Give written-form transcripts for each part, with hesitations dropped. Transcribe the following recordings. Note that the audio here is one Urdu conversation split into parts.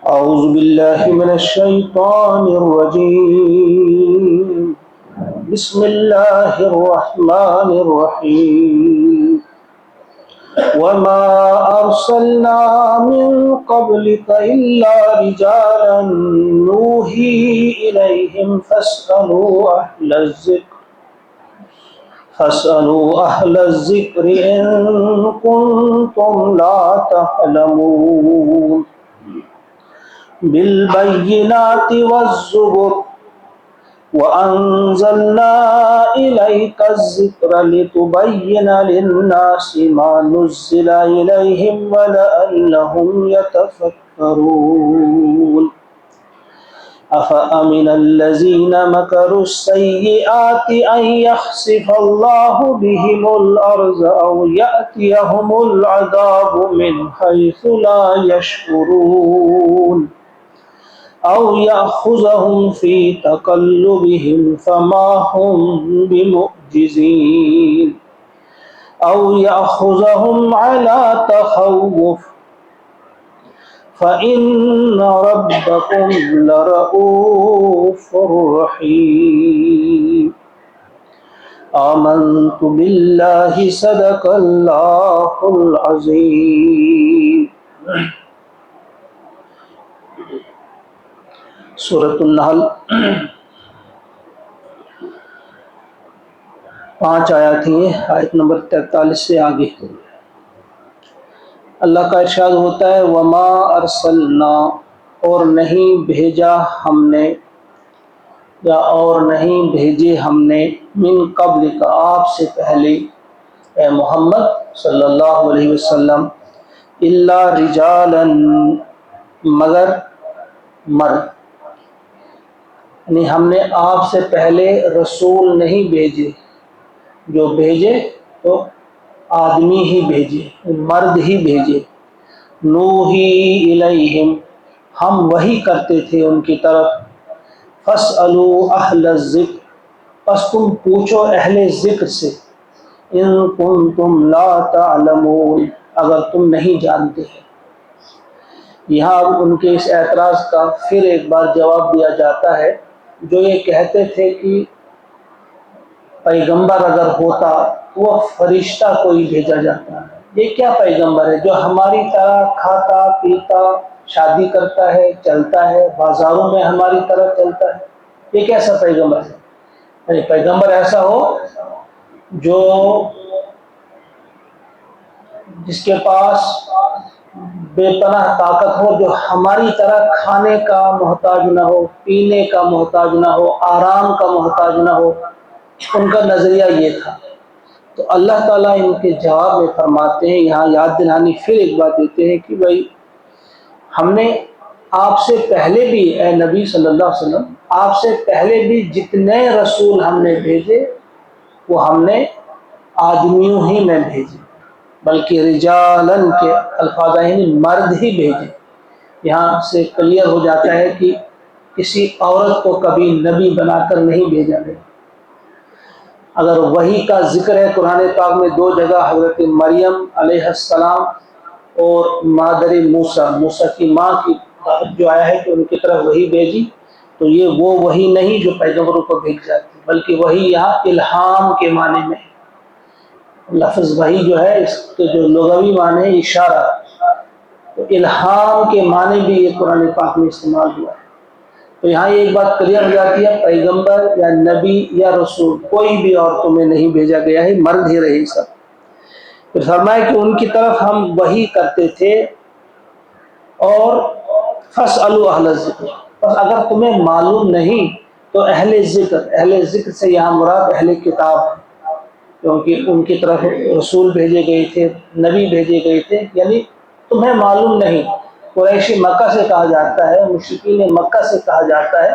أعوذ بالله من الشيطان الرجيم. بسم الله الرحمن الرحيم. وما أرسلنا من قبلك إلا رجالا نوحي إليهم فاسألوا أهل الذكر إن كنتم لا تعلمون. بالبينات والزبر وأنزلنا إليك الذكر لتبين للناس ما نزل إليهم ولعلهم يتفكرون. أفأمن الذين مكروا السيئات أن يخسف الله بهم الأرض أو يأتيهم العذاب من حيث لا يشعرون أو يأخذهم في تقلبهم فما هم بمعجزين أو يأخذهم على تخوف فإن ربكم لرؤوف رحيم. آمنت بالله صدق الله العظيم. سورۃ النحل 5 آیات ہیں، آیت نمبر 43 سے آگے اللہ کا ارشاد ہوتا ہے وما ارسلنا، اور نہیں بھیجا ہم نے یا اور نہیں بھیجے ہم نے من قبل کا آپ سے پہلے اے محمد صلی اللہ علیہ وسلم الا رجالا، مگر مرد، یعنی ہم نے آپ سے پہلے رسول نہیں بھیجے، جو بھیجے تو آدمی ہی بھیجے، مرد ہی بھیجے. نوحی الیہم، ہم وحی کرتے تھے ان کی طرف. فاسألوا اہل الذکر، پس تم پوچھو اہل ذکر سے. ان کنتم لا تعلمون، اگر تم نہیں جانتے ہیں. یہاں ان کے اس اعتراض کا پھر ایک بار جواب دیا جاتا ہے جو یہ کہتے تھے کہ پیغمبر اگر ہوتا وہ فرشتہ کوئی بھیجا جاتا ہے. یہ کیا پیغمبر ہے جو ہماری طرح کھاتا پیتا شادی کرتا ہے چلتا ہے بازاروں میں ہماری طرح چلتا ہے؟ یہ کیسا پیغمبر ہے؟ یعنی پیغمبر ایسا ہو جو جس کے پاس بے پناہ طاقت ہو، جو ہماری طرح کھانے کا محتاج نہ ہو، پینے کا محتاج نہ ہو، آرام کا محتاج نہ ہو. ان کا نظریہ یہ تھا. تو اللہ تعالیٰ ان کے جواب میں فرماتے ہیں، یہاں یاد دلانی پھر ایک بات دیتے ہیں کہ بھائی ہم نے آپ سے پہلے بھی اے نبی صلی اللہ علیہ وسلم، آپ سے پہلے بھی جتنے رسول ہم نے بھیجے وہ ہم نے آدمیوں ہی میں بھیجے، بلکہ رجالن کے الفاظ آئے ہیں مرد ہی بھیجے. یہاں سے کلیئر ہو جاتا ہے کہ کسی عورت کو کبھی نبی بنا کر نہیں بھیجا گیا. اگر وحی کا ذکر ہے قرآن پاک میں 2 جگہ، حضرت مریم علیہ السلام اور مادر موسیٰ کی ماں کی بات جو آیا ہے کہ ان کی طرف وحی بھیجی، تو یہ وہ وحی نہیں جو پیغمبروں کو بھیج جاتی، بلکہ وحی یہاں الہام کے معنی میں ہے. لفظ وحی جو ہے اس کے جو لغوی معنی ہے اشارہ، تو الہام کے معنی بھی یہ قرآن پاک میں استعمال ہوا ہے. تو یہاں ایک بات کلیئر ہو جاتی ہے، پیغمبر یا نبی یا رسول کوئی بھی عورتوں میں نہیں بھیجا گیا ہے، مرد ہی رہے سب. پھر فرمایا کہ ان کی طرف ہم وحی کرتے تھے. اور فاسألوا اہل الذکر، بس اگر تمہیں معلوم نہیں تو اہل ذکر سے یہاں مراد اہل کتاب ہے، کیونکہ ان کی طرف رسول بھیجے گئے تھے، نبی بھیجے گئے تھے. یعنی تمہیں معلوم نہیں، قریشی مکہ سے کہا جاتا ہے، مشرکین مکہ سے کہا جاتا ہے،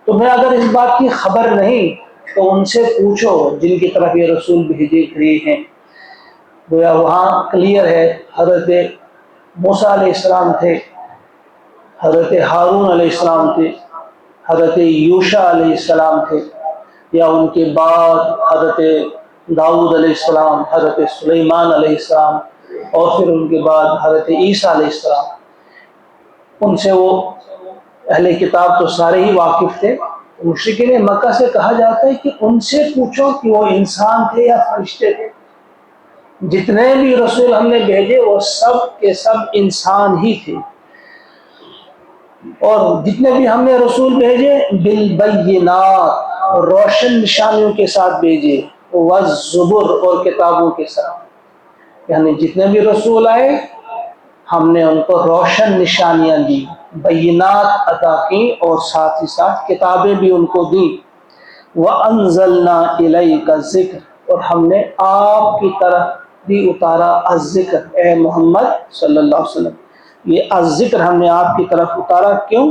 تمہیں اگر اس بات کی خبر نہیں تو ان سے پوچھو جن کی طرف یہ رسول بھیجے گئے ہیں. گویا وہاں کلیئر ہے، حضرت موسیٰ علیہ السلام تھے، حضرت ہارون علیہ السلام تھے، حضرت یوشع علیہ السلام تھے، یا ان کے بعد حضرت داؤد علیہ السلام، حضرت سلیمان علیہ السلام، اور پھر ان کے بعد حضرت عیسیٰ علیہ السلام. ان سے وہ اہل کتاب تو سارے ہی واقف تھے. مشرکین مکہ سے کہا جاتا ہے کہ ان سے پوچھو کہ وہ انسان تھے یا فرشتے تھے. جتنے بھی رسول ہم نے بھیجے وہ سب کے سب انسان ہی تھے. اور جتنے بھی ہم نے رسول بھیجے بالبینات، روشن نشانیوں کے ساتھ بھیجے، والزبر، اور کتابوں کے ساتھ. یعنی جتنے بھی رسول آئے ہم نے ان کو روشن نشانیاں دی، بینات عطا کی، اور ساتھ ہی ساتھ کتابیں بھی ان کو دی. وَأَنزَلْنَا إِلَيْكَ الذِّكْرَ، اور ہم نے آپ کی طرف بھی اتارا الذکر، اے محمد صلی اللہ علیہ وسلم. یہ الذکر ہم نے آپ کی طرف اتارا، کیوں؟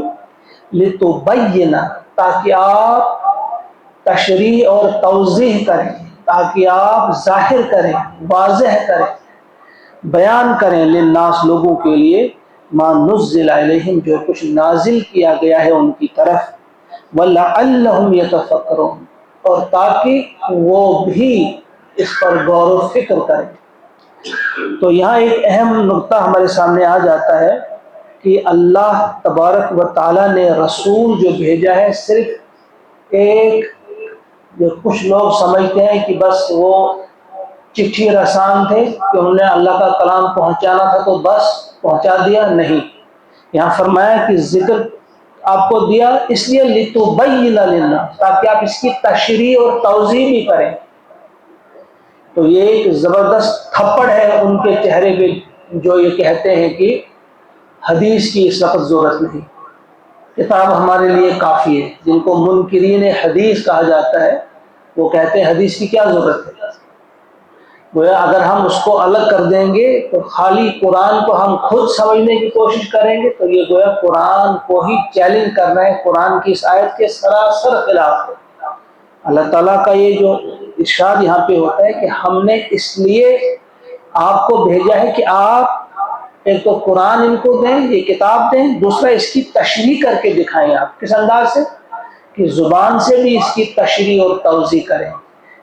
لِتُبَيِّنَ، تاکہ آپ تشریح اور توضیح کریں، تاکہ آپ ظاہر کریں، واضح کریں، بیان کریں، للناس، لوگوں کے لیے، ما نزل الیہم، جو کچھ نازل کیا گیا ہے ان کی طرف، وَلَعَلَّهُمْ يَتَفَكَّرُونَ، اور تاکہ وہ بھی اس پر غور و فکر کریں. تو یہاں ایک اہم نقطہ ہمارے سامنے آ جاتا ہے کہ اللہ تبارک و تعالیٰ نے رسول جو بھیجا ہے صرف ایک، جو کچھ لوگ سمجھتے ہیں کہ بس وہ چٹھی رسان تھے کہ انہوں نے اللہ کا کلام پہنچانا تھا تو بس پہنچا دیا. نہیں، یہاں فرمایا کہ ذکر آپ کو دیا اس لیے لِتُبَيِّنَ لِلنَّاسِ، تاکہ آپ اس کی تشریح اور توضیح بھی کریں. تو یہ ایک زبردست تھپڑ ہے ان کے چہرے پہ جو یہ کہتے ہیں کہ حدیث کی اس وقت ضرورت نہیں، کتاب ہمارے لیے کافی ہے. جن کو منکرین حدیث کہا جاتا ہے وہ کہتے ہیں حدیث کی کیا ضرورت ہے. گویا اگر ہم اس کو الگ کر دیں گے تو خالی قرآن کو ہم خود سمجھنے کی کوشش کریں گے تو یہ گویا قرآن کو ہی چیلنج کرنا ہے، قرآن کی اس آیت کے سراسر خلاف ہے. اللہ تعالیٰ کا یہ جو ارشاد یہاں پہ ہوتا ہے کہ ہم نے اس لیے آپ کو بھیجا ہے کہ آپ ایک تو قرآن ان کو دیں، یہ کتاب دیں، دوسرا اس کی تشریح کر کے دکھائیں. آپ کس انداز سے؟ کہ زبان سے بھی اس کی تشریح اور توضیح کریں،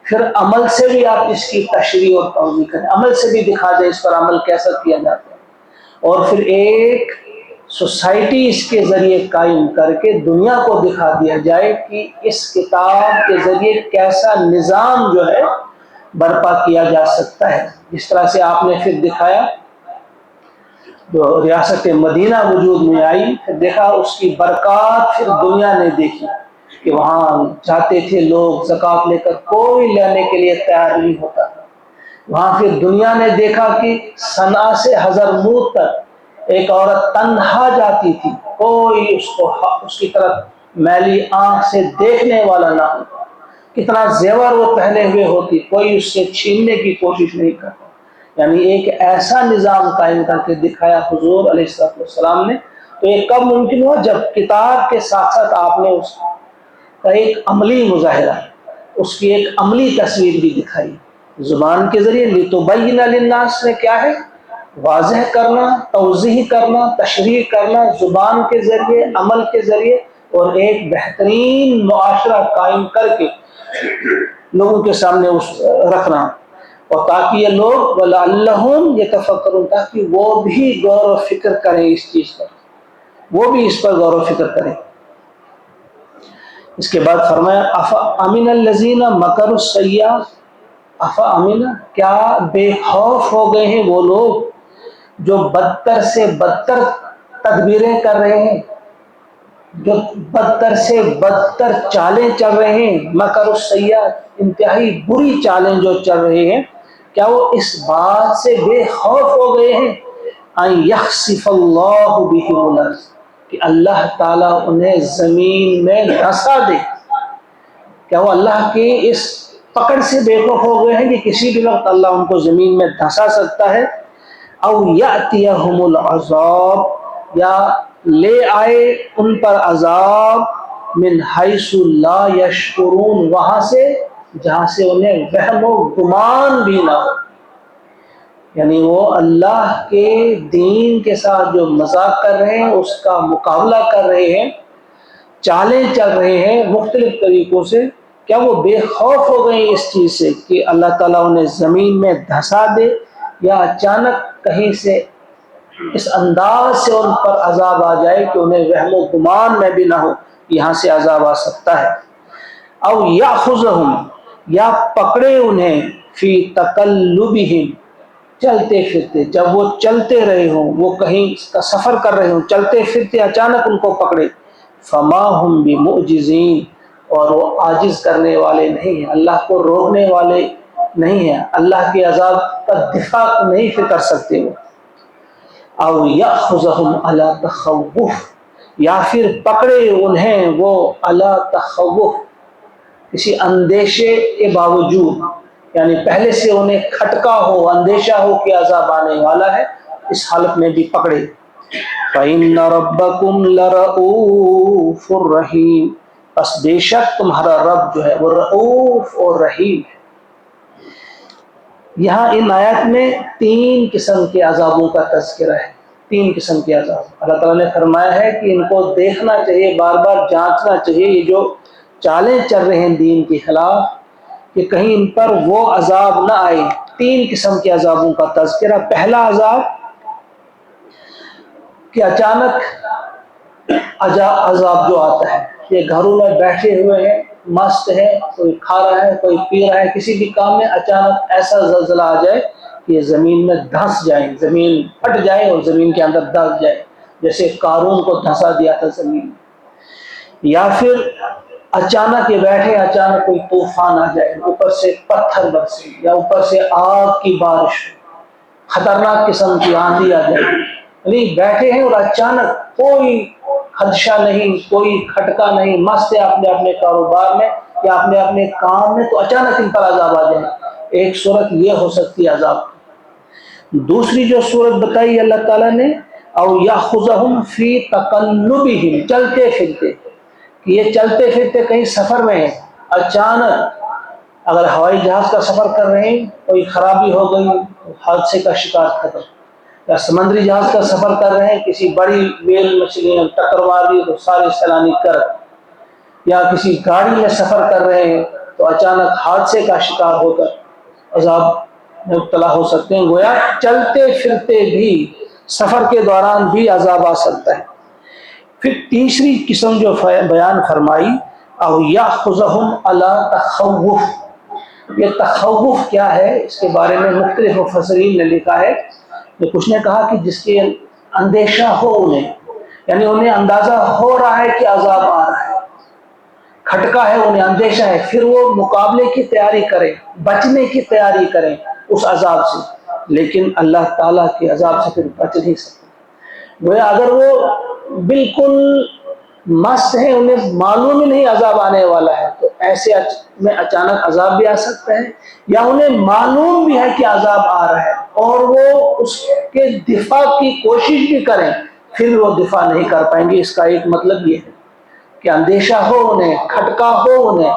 پھر عمل سے بھی آپ اس کی تشریح اور توضیح کریں، عمل سے بھی دکھا دیں اس پر عمل کیسا کیا جاتا ہے، اور پھر ایک سوسائٹی اس کے ذریعے قائم کر کے دنیا کو دکھا دیا جائے کہ اس کتاب کے ذریعے کیسا نظام جو ہے برپا کیا جا سکتا ہے. جس طرح سے آپ نے پھر دکھایا جو ریاست مدینہ وجود میں آئی، پھر دیکھا اس کی برکات، پھر دنیا نے دیکھی کہ وہاں جاتے تھے لوگ زکوٰۃ لے کر، کوئی لینے کے لیے تیار نہیں ہوتا. وہاں پھر دنیا نے دیکھا کہ صنعاء سے حضرموت تک ایک عورت تنہا جاتی تھی، کوئی اس کی طرف میلی آنکھ سے دیکھنے والا نہ ہوتا. کتنا زیور وہ پہنے ہوئے ہوتی، کوئی اس سے چھیننے کی کوشش نہیں کرتا. یعنی ایک ایسا نظام قائم کر کے دکھایا حضور علیہ السلام نے. تو یہ کب ممکن ہوا؟ جب کتاب کے ساتھ ساتھ آپ نے اس کا ایک عملی مظاہرہ، اس کی ایک عملی تصویر بھی دکھائی. زبان کے ذریعے لِتُبَيِّنَ لِلنَّاسِ میں کیا ہے؟ واضح کرنا، توضیح کرنا، تشریح کرنا، زبان کے ذریعے، عمل کے ذریعے، اور ایک بہترین معاشرہ قائم کر کے لوگوں کے سامنے رکھنا. اور تاکہ یہ لوگ وَلَعَلَّهُمْ يَتَفَكَّرُونَ، تاکہ وہ بھی غور و فکر کریں اس چیز پر، وہ بھی اس پر غور و فکر کریں. اس کے بعد فرمایا أَفَأَمِنَ الَّذِينَ مَكَرُوا السَّيِّئَاتِ، أَفَأَمِنَ، کیا بے خوف ہو گئے ہیں وہ لوگ جو بدتر سے بدتر تدبیریں کر رہے ہیں، جو بدتر سے بدتر چالیں چل رہے ہیں. مکر السیئات، انتہائی بری چالیں جو چل رہے ہیں، کیا وہ اس بات سے بے خوف ہو گئے ہیں ان یخسف اللہ بہم الارض، کہ اللہ تعالیٰ انہیں زمین میں دھسا دے؟ کیا وہ اللہ کی اس پکڑ سے بے خوف ہو گئے ہیں کہ کسی بھی وقت اللہ ان کو زمین میں دھسا سکتا ہے؟ او یأتیہم العذاب، یا لے آئے ان پر عذاب، من حیث لا یشعرون، وہاں سے جہاں سے انہیں وہم و گمان بھی نہ ہو. یعنی وہ اللہ کے دین کے ساتھ جو مذاق کر رہے ہیں، اس کا مقابلہ کر رہے ہیں، چالیں چل رہے ہیں مختلف طریقوں سے، کیا وہ بے خوف ہو گئے اس چیز سے کہ اللہ تعالیٰ انہیں زمین میں دھسا دے، یا اچانک کہیں سے اس انداز سے ان پر عذاب آ جائے کہ انہیں وہم و گمان میں بھی نہ ہو یہاں سے عذاب آ سکتا ہے۔ او یاخذہم، یا پکڑے انہیں فی تقلبہم، چلتے پھرتے، جب وہ چلتے رہے ہوں، وہ کہیں کا سفر کر رہے ہوں، چلتے پھرتے اچانک ان کو پکڑے، فما ہم بمعجزین، اور وہ عاجز کرنے والے نہیں ہیں، اللہ کو روکنے والے نہیں ہیں، اللہ کے عذاب کا دفاع نہیں کر سکتے وہ۔ او یاخذہم علی تخوف، یا پھر پکڑے انہیں وہ علی تخوف، کسی اندیشے کے باوجود، یعنی پہلے سے انہیں کھٹکا ہو، اندیشہ ہو کہ عذاب آنے والا ہے، اس حالت میں بھی پکڑے۔ فَإِنَّ رَبَّكُمْ لَرَؤُوفٌ الرَّحِيمٌ، پس بے شک تمہارا رب جو ہے وہ رؤوف اور رحیم ہے۔ یہاں ان آیات میں 3 قسم کے عذابوں کا تذکرہ ہے، 3 قسم کے عذاب۔ اللہ تعالیٰ نے فرمایا ہے کہ ان کو دیکھنا چاہیے، بار بار جانچنا چاہیے، یہ جو چالیں چل رہے ہیں دین کے خلاف، کہ کہیں ان پر وہ عذاب نہ آئے۔ 3 قسم کے عذابوں کا تذکرہ۔ پہلا عذاب کہ اچانک عذاب جو آتا ہے، یہ گھروں میں بیٹھے ہوئے ہیں، مست ہے، کوئی کھا رہا ہے، کوئی پی رہا ہے، کسی بھی کام میں اچانک ایسا زلزلہ آ جائے کہ یہ زمین میں دھنس جائیں، زمین پھٹ جائے اور زمین کے اندر دھس جائے، جیسے قارون کو دھنسا دیا تھا زمین میں۔ یا پھر اچانک یہ بیٹھے، اچانک کوئی طوفان آ جائے، اوپر سے پتھر برسے یا اوپر سے آگ کی بارش، خطرناک قسم کی آندھی آ جائے، یعنی بیٹھے ہیں اور اچانک کوئی خدشہ نہیں، کوئی کھٹکا نہیں، مست ہے اپنے اپنے کاروبار میں یا اپنے اپنے کام میں، تو اچانک ان پر عذاب آ جائے۔ ایک صورت یہ ہو سکتی ہے عذاب کی۔ دوسری جو صورت بتائی اللہ تعالیٰ نے، او یاخذہم فی تقلبہم، چلتے پھرتے، کہ یہ چلتے پھرتے کہیں سفر میں ہیں، اچانک اگر ہوائی جہاز کا سفر کر رہے ہیں، کوئی خرابی ہو گئی، حادثے کا شکار ختم، یا سمندری جہاز کا سفر کر رہے ہیں، کسی بڑی ویل مچھلی نے ٹکر مار دی تو سارے سیلانی کر، یا کسی گاڑی میں سفر کر رہے ہیں تو اچانک حادثے کا شکار ہو کر عذاب میں مبتلا ہو سکتے ہیں۔ گویا چلتے پھرتے بھی، سفر کے دوران بھی عذاب آ سکتا ہے۔ پھر تیسری قسم جو بیان فرمائی، او یاخذہم علی تخوف، یہ تخوف کیا ہے، اس کے بارے میں مختلف مفسرین نے لکھا ہے۔ کچھ نے کہا کہ جس کے اندیشہ ہو انہیں، یعنی انہیں اندازہ ہو رہا ہے کہ عذاب آ رہا ہے، کھٹکا ہے، انہیں اندیشہ ہے، پھر وہ مقابلے کی تیاری کریں، بچنے کی تیاری کریں اس عذاب سے، لیکن اللہ تعالیٰ کے عذاب سے پھر بچ نہیں سکتے۔ گویا اگر وہ بالکل مست ہیں، انہیں معلوم ہی نہیں عذاب آنے والا ہے، تو ایسے میں اچانک عذاب بھی آ سکتا ہے، یا انہیں معلوم بھی ہے کہ عذاب آ رہا ہے اور وہ اس کے دفاع کی کوشش بھی کریں، پھر وہ دفاع نہیں کر پائیں گے۔ اس کا ایک مطلب یہ ہے کہ اندیشہ ہو انہیں، کھٹکا ہو انہیں،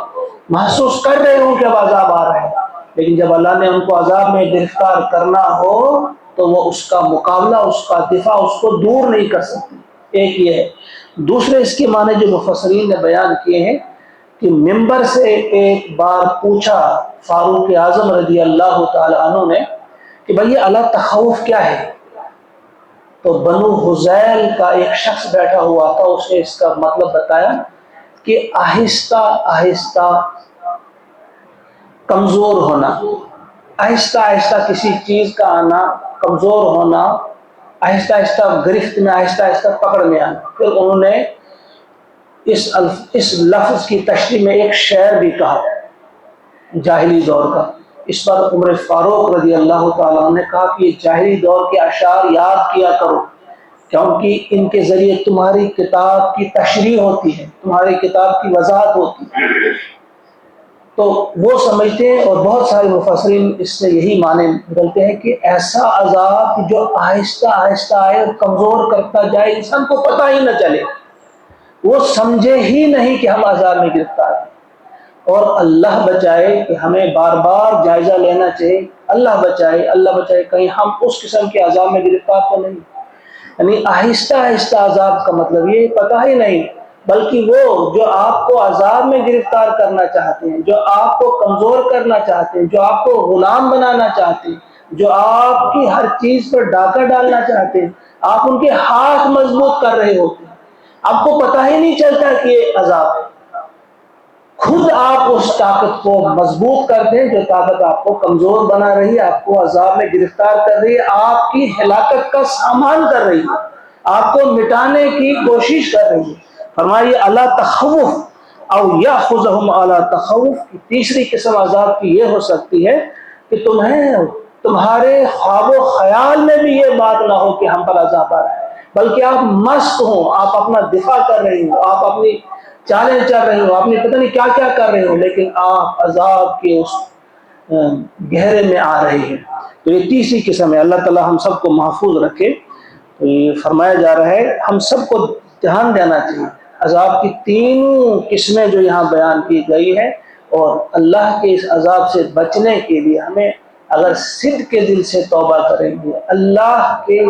محسوس کر رہے ہوں کہ اب عذاب آ رہا ہے، لیکن جب اللہ نے ان کو عذاب میں گرفتار کرنا ہو تو وہ اس کا مقابلہ، اس کا دفاع، اس کو دور نہیں کر سکتے۔ ایک یہ ہے۔ دوسرے اس کے معنی جو مفسرین نے بیان کیے ہیں کہ منبر سے ایک بار پوچھا فاروق اعظم رضی اللہ تعالی عنہ نے کہ بھئی اللہ تخوف کیا ہے، تو بنو حذیل کا ایک شخص بیٹھا ہوا تھا، اس نے اس کا مطلب بتایا کہ آہستہ آہستہ کمزور ہونا، آہستہ آہستہ کسی چیز کا آنا، کمزور ہونا، آہستہ آہستہ گرفت میں، آہستہ آہستہ پکڑ میں آنا۔ پھر انہوں نے اس لفظ کی تشریح میں ایک شعر بھی کہا جاہلی دور کا۔ اس پر عمر فاروق رضی اللہ تعالیٰ نے کہا کہ یہ جاہلی دور کے اشعار یاد کیا کرو، کیونکہ ان کے ذریعے تمہاری کتاب کی تشریح ہوتی ہے، تمہاری کتاب کی وضاحت ہوتی ہے۔ تو وہ سمجھتے ہیں، اور بہت سارے مفسرین اس سے یہی معنی نکلتے ہیں کہ ایسا عذاب جو آہستہ آہستہ آئے اور کمزور کرتا جائے، انسان کو پتہ ہی نہ چلے، وہ سمجھے ہی نہیں کہ ہم عذاب میں گرفتار ہیں۔ اور اللہ بچائے کہ ہمیں بار بار جائزہ لینا چاہیے، اللہ بچائے، اللہ بچائے کہیں ہم اس قسم کے عذاب میں گرفتار تو نہیں۔ یعنی آہستہ آہستہ عذاب کا مطلب یہ پتہ ہی نہیں، بلکہ وہ جو آپ کو عذاب میں گرفتار کرنا چاہتے ہیں، جو آپ کو کمزور کرنا چاہتے ہیں، جو آپ کو غلام بنانا چاہتے ہیں، جو آپ کی ہر چیز پر ڈاکہ ڈالنا چاہتے ہیں، آپ ان کے ہاتھ مضبوط کر رہے ہوتے ہیں، آپ کو پتہ ہی نہیں چلتا کہ یہ عذاب ہے، خود آپ اس طاقت کو مضبوط کر دیں جو طاقت آپ کو کمزور بنا رہی ہے، آپ کو عذاب میں گرفتار کر رہی ہے، آپ کی ہلاکت کا سامان کر رہی ہے، آپ کو مٹانے کی کوشش کر رہی ہے۔ فرمائیے اللہ تخوف او یاخذہم علی تخوف کی تیسری قسم عذاب کی یہ ہو سکتی ہے کہ تمہارے خواب و خیال میں بھی یہ بات نہ ہو کہ ہم پر عذاب آ رہا ہے، بلکہ آپ مست ہوں، آپ اپنا دفاع کر رہے ہوں، آپ اپنی چالیں چل رہے ہو، آپ نے پتہ نہیں کیا کیا کر رہے ہو، لیکن آپ عذاب کے اس گہرے میں آ رہے ہیں۔ تو یہ تیسری قسم ہے۔ اللہ تعالی ہم سب کو محفوظ رکھے۔ تو یہ فرمایا جا رہا ہے ہم سب کو دھیان دینا چاہیے عذاب کی تینوں قسمیں جو یہاں بیان کی گئی ہے، اور اللہ کے اس عذاب سے بچنے کے لیے ہمیں اگر صدق کے دل سے توبہ کریں گے، اللہ کے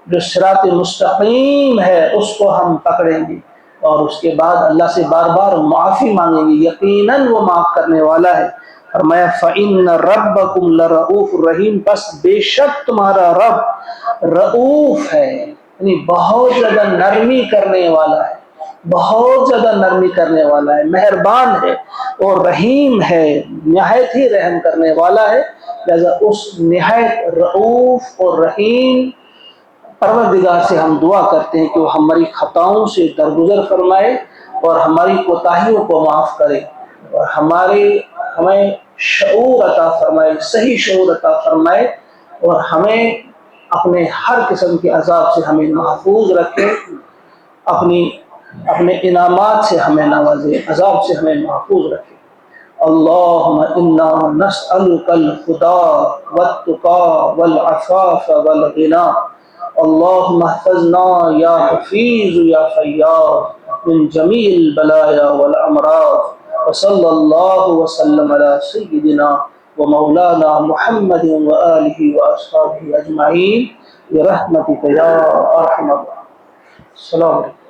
جو صراط مستقیم ہے اس کو ہم پکڑیں گے، اور اس کے بعد اللہ سے بار بار معافی مانگیں گے، یقیناً وہ معاف کرنے والا ہے۔ فرمایا فَإِنَّ رَبَّكُمْ لَرَؤُوفٌ رَحِيمٌ، بس بے شک تمہارا رب رؤوف ہے، یعنی بہت زیادہ نرمی کرنے والا ہے، بہت زیادہ نرمی کرنے والا ہے، مہربان ہے اور رحیم ہے، نہایت ہی رحم کرنے والا ہے۔ لہذا اس نہایت رؤوف اور رحیم پروردگار سے ہم دعا کرتے ہیں کہ وہ ہماری خطاؤں سے درگزر فرمائے اور ہماری کوتاہیوں کو معاف کرے، اور ہمیں شعور عطا فرمائے، صحیح شعور عطا فرمائے، اور ہمیں اپنے ہر قسم کے عذاب سے ہمیں محفوظ رکھے، اپنے انعامات سے ہمیں نوازے، عذاب سے ہمیں محفوظ رکھے۔ اللہم انا نسألک الہدی والتقی والعفاف والغنی، اللہم احفظنا یا حفیظ یا فیاض من جمیع البلایا والامراض، وصلی اللہ وسلم علی سیدنا ومولانا محمد وآلہ واصحابہ اجمعین برحمتک یا ارحم الراحمین۔ السلام علیکم۔